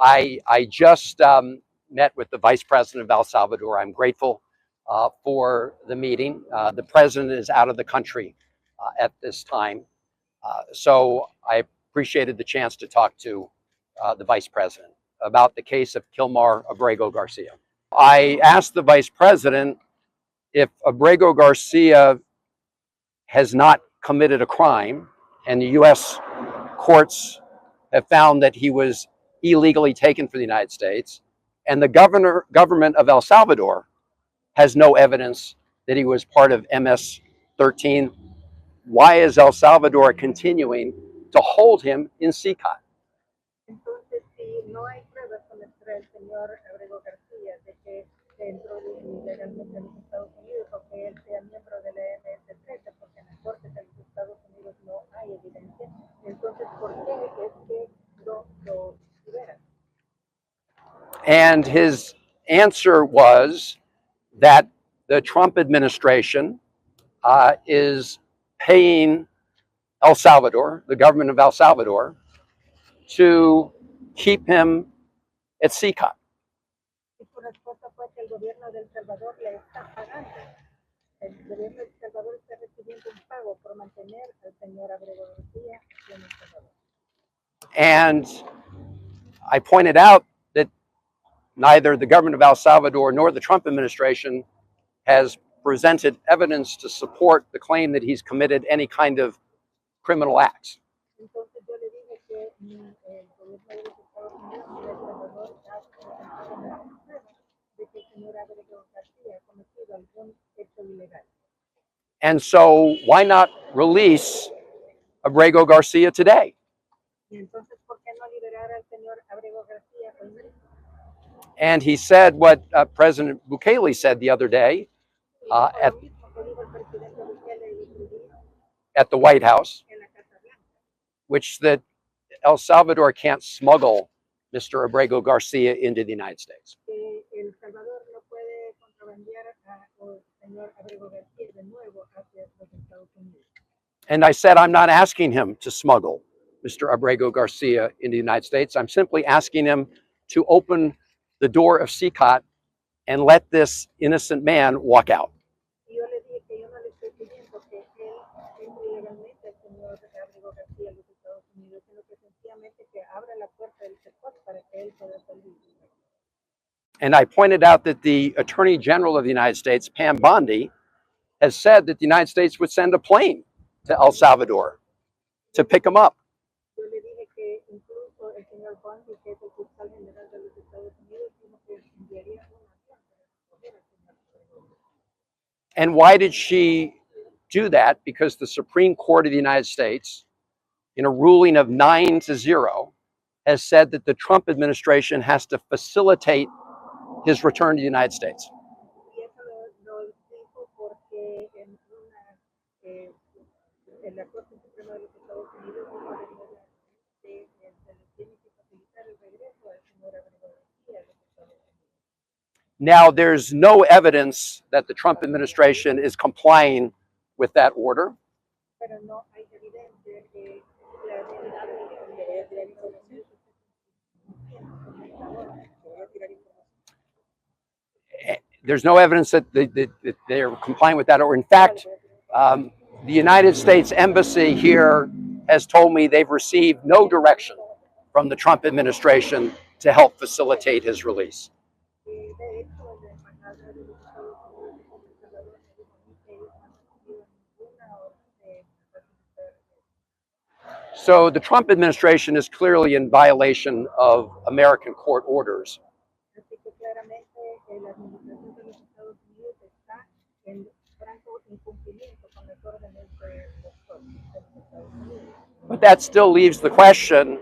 I just met with the Vice President of El Salvador. I'm grateful for the meeting. The President is out of the country at this time. So I appreciated the chance to talk to the Vice President about the case of Kilmar Abrego Garcia. I asked the Vice President if Abrego Garcia has not committed a crime, and the U.S. courts have found that he was illegally taken from the United States, and the government of El Salvador has no evidence that he was part of MS-13. Why is El Salvador continuing to hold him in CICOT? Entonces, si no hay pruebas contra el señor Abrego García de que entró ilegalmente a los Estados Unidos o que él sea miembro de la MS-13, porque en las cortes de los Estados Unidos no hay evidencia, entonces, ¿por qué es que lo liberan? And his answer was that the Trump administration is paying El Salvador, the government of El Salvador, to keep him at CICOT. Y su respuesta fue que el gobierno de El Salvador le está pagando. El gobierno de El Salvador está recibiendo un pago por mantener al señor Abrego García en El Salvador. And I pointed out that neither the government of El Salvador nor the Trump administration has presented evidence to support the claim that he's committed any kind of criminal acts. Entonces yo le dije que ni el gobierno de los Estados Unidos ni El Salvador ha presentado ninguna prueba de que el señor Abrego García ha cometido algún hecho ilegal. And so why not release Abrego Garcia today? Y entonces, ¿por qué no liberar al señor Abrego García hoy mismo? And he said what President Bukele said the other day at the White House, which that El Salvador can't smuggle Mr. Abrego Garcia into the United States. And I said, I'm not asking him to smuggle Mr. Abrego Garcia into the United States. I'm simply asking him to open the door of CICOT and let this innocent man walk out. And I pointed out that the Attorney General of the United States, Pam Bondi, has said that the United States would send a plane to El Salvador to pick him up. And why did she do that? Because the Supreme Court of the United States, in a ruling of 9-0, has said that the Trump administration has to facilitate his return to the United States. Now, there's no evidence that the Trump administration is complying with that order. There's no evidence that they're complying with that order. In fact, the United States Embassy here has told me they've received no direction from the Trump administration to help facilitate his release. So the Trump administration is clearly in violation of American court orders. But that still leaves the question,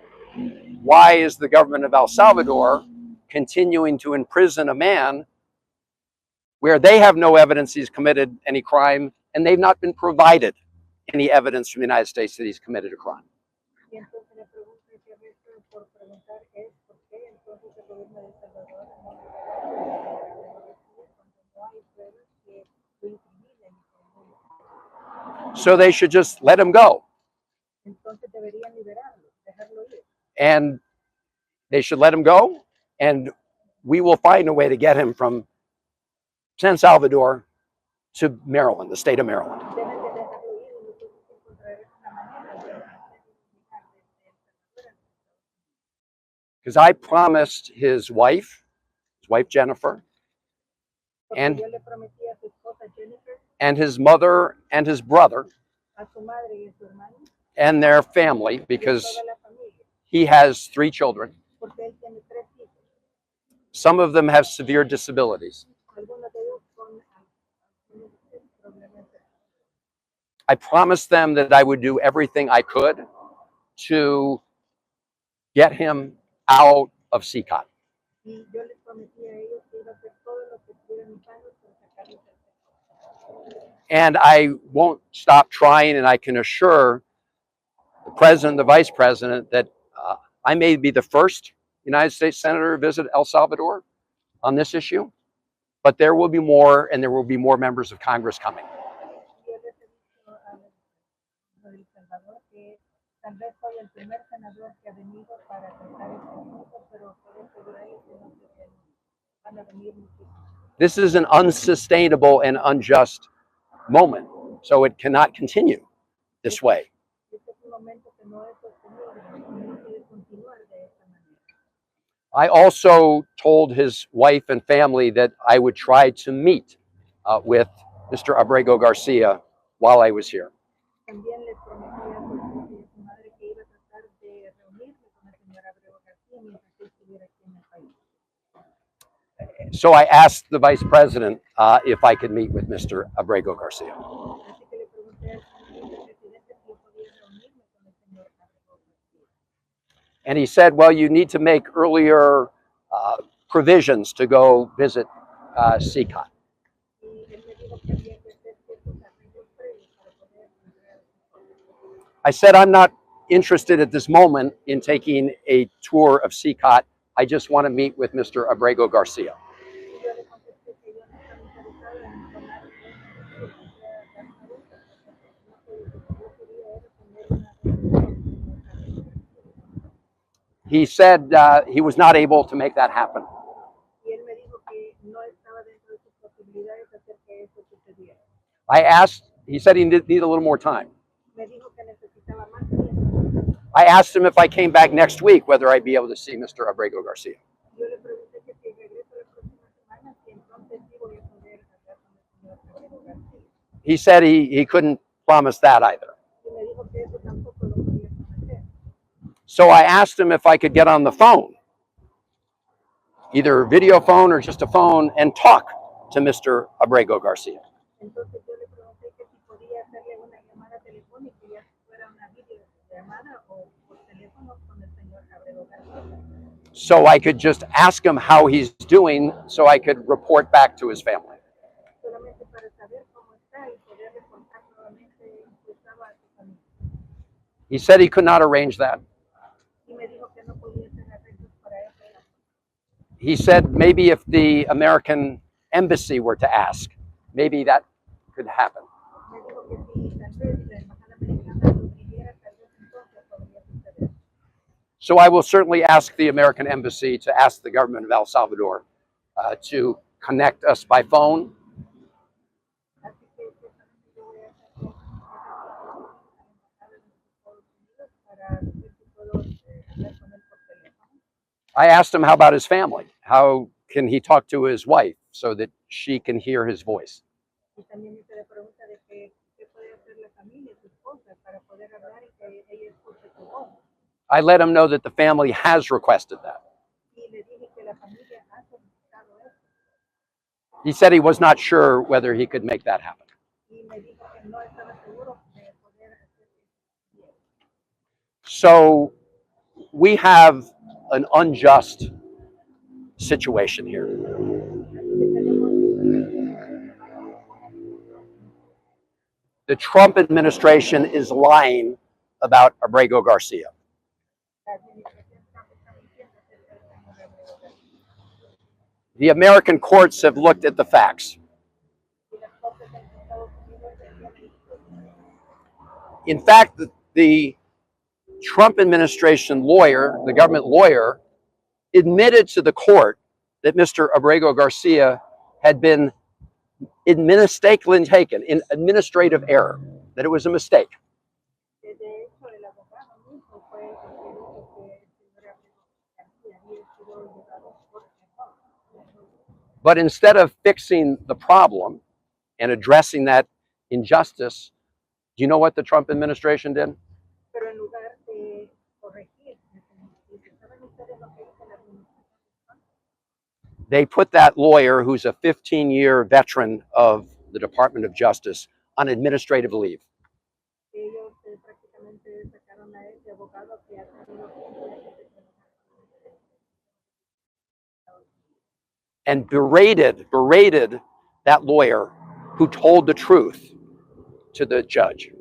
why is the government of El Salvador continuing to imprison a man where they have no evidence he's committed any crime and they've not been provided any evidence from the United States that he's committed a crime? So they should just let him go. And They should let him go, and we will find a way to get him from San Salvador to Maryland, the state of Maryland. Deben de dejarlo ir y nosotros encontraremos una manera de hacerlo llegar desde El Salvador. Because I promised his wife Jennifer, Porque and yo le prometí a su esposa Jennifer, and his mother and his brother a su madre y a su hermano, and their family, y a because toda la familia, he has 3 children. porque él tiene 3 hijos. Some of them have severe disabilities. Algunos de ellos con algunos problemas. I promised them that I would do everything I could to get him out of CCOT. Y yo les prometí a ellos que iba a hacer todo lo que estuviera en mis manos para sacarlos del sector. And I won't stop trying, and I can assure the president, the vice president, that I may be the first United States senator to visit El Salvador on this issue, but there will be more, and there will be more members of Congress coming. Yo les he dicho a El Salvador que tal vez soy el primer senador que ha venido para tratar este asunto, pero puedo asegurarles que no se van a venir muchísimos. This is an unsustainable and unjust moment, so it cannot continue this way. Este es un momento que no es sostenible, no puede continuar de esta manera. I also told his wife and family that I would try to meet with Mr. Abrego Garcia while I was here. También les prometí a su esposa y a su madre que iba a tratar de reunirme con el señor Abrego García mientras él estuviera aquí en el país. So I asked the vice president if I could meet with Mr. Abrego Garcia. Así que le pregunté al señor vicepresidente si yo podía reunirme con el señor Abrego García. And he said, well, you need to make earlier provisions to go visit CCOT. Y él me dijo que había que hacer ciertos arreglos previos para poder entrar al sector. I said, I'm not interested at this moment in taking a tour of CCOT. I just want to meet with Mr. Abrego Garcia. Y yo le contesté que yo no estaba interesado en tomar un tour, dar una vuelta, porque lo que yo quería era tener una reunión con el señor Abrego García. He said he was not able to make that happen. Y él me dijo que no estaba dentro de sus posibilidades hacer que eso sucediera. I asked, he said he need a little more time. Me dijo que necesitaba más tiempo. I asked him if I came back next week, whether I'd be able to see Mr. Abrego Garcia. Yo le pregunté que si regreso la próxima semana, si entonces sí voy a poder hablar con el señor Abrego García. He said he couldn't promise that either. Y me dijo que eso tampoco lo podía prometer. So I asked him if I could get on the phone, either video phone or just a phone, and talk to Mr. Abrego Garcia. Entonces yo le pregunté que si podía hacerle una llamada telefónica, ya fuera una videollamada o por teléfono con el señor Abrego García. So I could just ask him how he's doing so I could report back to his family. Solamente para saber cómo está y poder reportar nuevamente en su estado a su familia. He said he could not arrange that. Y me dijo que no podía hacer arreglos para eso. He said maybe if the American embassy were to ask, maybe that could happen. Me dijo que si tal vez la embajada americana lo pidiera, tal vez entonces podría suceder. So I will certainly ask the American embassy to ask the government of El Salvador to connect us by phone. Así que ciertamente yo voy a hacer a la embajada de los Estados Unidos para ver si puedo hablar con él por teléfono. I asked him how about his family? How can he talk to his wife so that she can hear his voice? Y también hice la pregunta de que qué puede hacer la familia, su esposa, para poder hablar y que ella escuche su voz. I let him know that the family has requested that. Y le dije que la familia ha solicitado eso. He said he was not sure whether he could make that happen. Y me dijo que no estaba seguro de poder hacer eso. So we have an unjust situation here. The Trump administration is lying about Abrego Garcia. The American courts have looked at the facts. In fact, the Trump administration lawyer, the government lawyer, admitted to the court that Mr. Abrego Garcia had been mistakenly taken in administrative error, that it was a mistake. De hecho, el abogado mismo fue el que dijo que el señor Abrego García había sido llevado por error. But instead of fixing the problem and addressing that injustice, do you know what the Trump administration did? Pero en lugar de corregir esa injusticia, ¿saben ustedes lo que hizo la administración de Trump? They put that lawyer, who's a 15-year veteran of the Department of Justice, on administrative leave. Ellos prácticamente sacaron a ese abogado que ha tenido 15 años de trabajar and berated that lawyer who told the truth to the judge.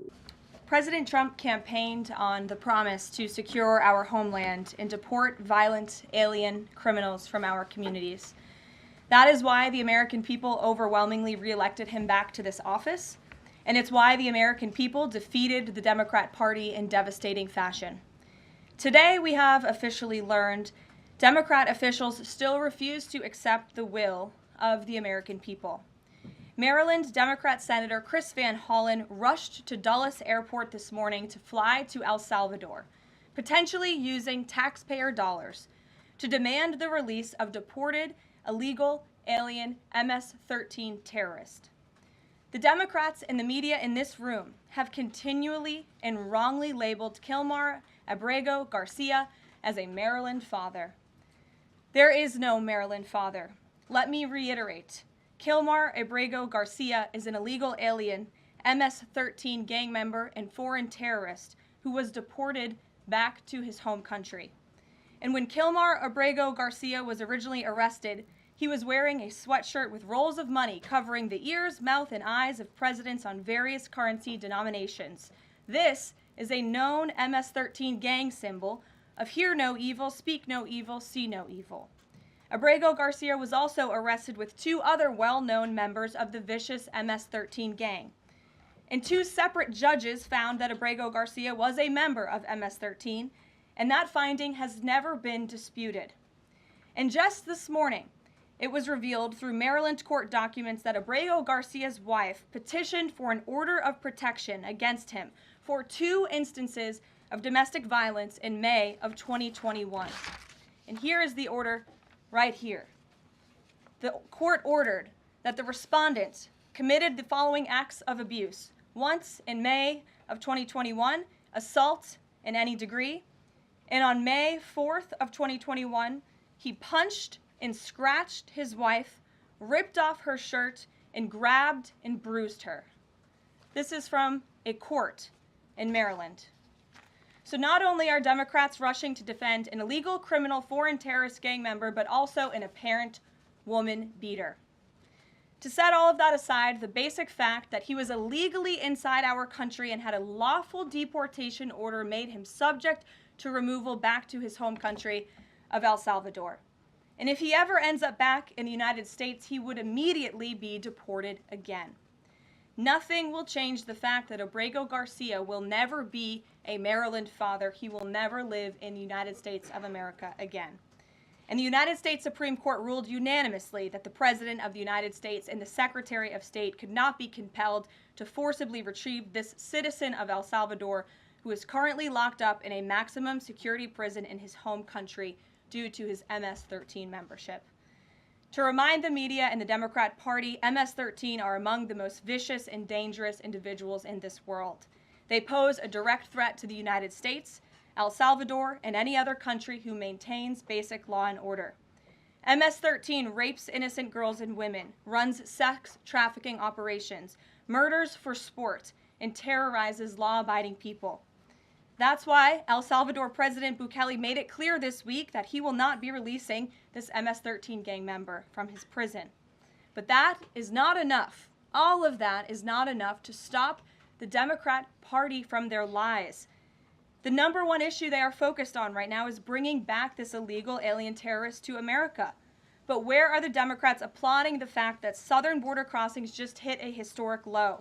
President Trump campaigned on the promise to secure our homeland and deport violent alien criminals from our communities. That is why the American people overwhelmingly reelected him back to this office, and it's why the American people defeated the Democrat Party in devastating fashion. Today, we have officially learned Democrat officials still refuse to accept the will of the American people. Maryland Democrat Senator Eric Van Hollen rushed to Dulles Airport this morning to fly to El Salvador, potentially using taxpayer dollars, to demand the release of deported, illegal, alien MS-13 terrorists. The Democrats and the media in this room have continually and wrongly labeled Kilmar Abrego Garcia as a Maryland father. There is no Maryland father. Let me reiterate. Kilmar Abrego Garcia is an illegal alien, MS-13 gang member and foreign terrorist who was deported back to his home country. And when Kilmar Abrego Garcia was originally arrested, he was wearing a sweatshirt with rolls of money covering the ears, mouth, and eyes of presidents on various currency denominations. This is a known MS-13 gang symbol of hear no evil, speak no evil, see no evil. Abrego Garcia was also arrested with two other well-known members of the vicious MS-13 gang. And two separate judges found that Abrego Garcia was a member of MS-13, and that finding has never been disputed. And just this morning, it was revealed through Maryland court documents that Abrego Garcia's wife petitioned for an order of protection against him for 2 instances of domestic violence in May of 2021. And here is the order right here. The court ordered that the respondent committed the following acts of abuse. Once in May of 2021, assault in any degree. And on May 4th of 2021, he punched and scratched his wife, ripped off her shirt, and grabbed and bruised her. This is from a court in Maryland. So not only are Democrats rushing to defend an illegal criminal foreign terrorist gang member, but also an apparent woman beater. To set all of that aside, the basic fact that he was illegally inside our country and had a lawful deportation order made him subject to removal back to his home country of El Salvador. And if he ever ends up back in the United States, he would immediately be deported again. Nothing will change the fact that Abrego Garcia will never be a Maryland father. He will never live in the United States of America again. And the United States Supreme Court ruled unanimously that the President of the United States and the Secretary of State could not be compelled to forcibly retrieve this citizen of El Salvador who is currently locked up in a maximum security prison in his home country due to his MS-13 membership. To remind the media and the Democrat Party, MS-13 are among the most vicious and dangerous individuals in this world. They pose a direct threat to the United States, El Salvador, and any other country who maintains basic law and order. MS-13 rapes innocent girls and women, runs sex trafficking operations, murders for sport, and terrorizes law-abiding people. That's why El Salvador President Bukele made it clear this week that he will not be releasing this MS-13 gang member from his prison. But that is not enough. All of that is not enough to stop the Democrat Party from their lies. The number one issue they are focused on right now is bringing back this illegal alien terrorist to America. But where are the Democrats applauding the fact that southern border crossings just hit a historic low?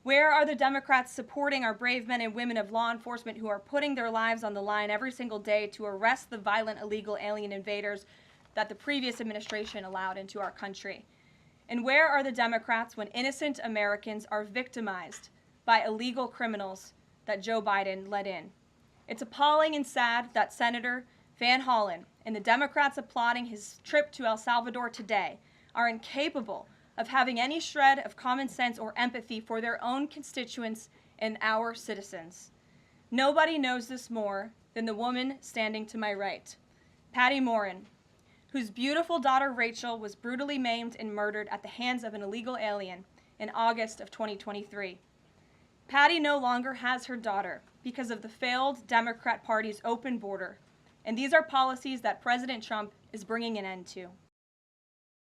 Where are the Democrats supporting our brave men and women of law enforcement who are putting their lives on the line every single day to arrest the violent illegal alien invaders that the previous administration allowed into our country? And where are the Democrats when innocent Americans are victimized by illegal criminals that Joe Biden let in? It's appalling and sad that Senator Van Hollen and the Democrats applauding his trip to El Salvador today are incapable of having any shred of common sense or empathy for their own constituents and our citizens. Nobody knows this more than the woman standing to my right, Patty Morin, whose beautiful daughter Rachel was brutally maimed and murdered at the hands of an illegal alien in August of 2023. Patty no longer has her daughter because of the failed Democrat Party's open border, and these are policies that President Trump is bringing an end to.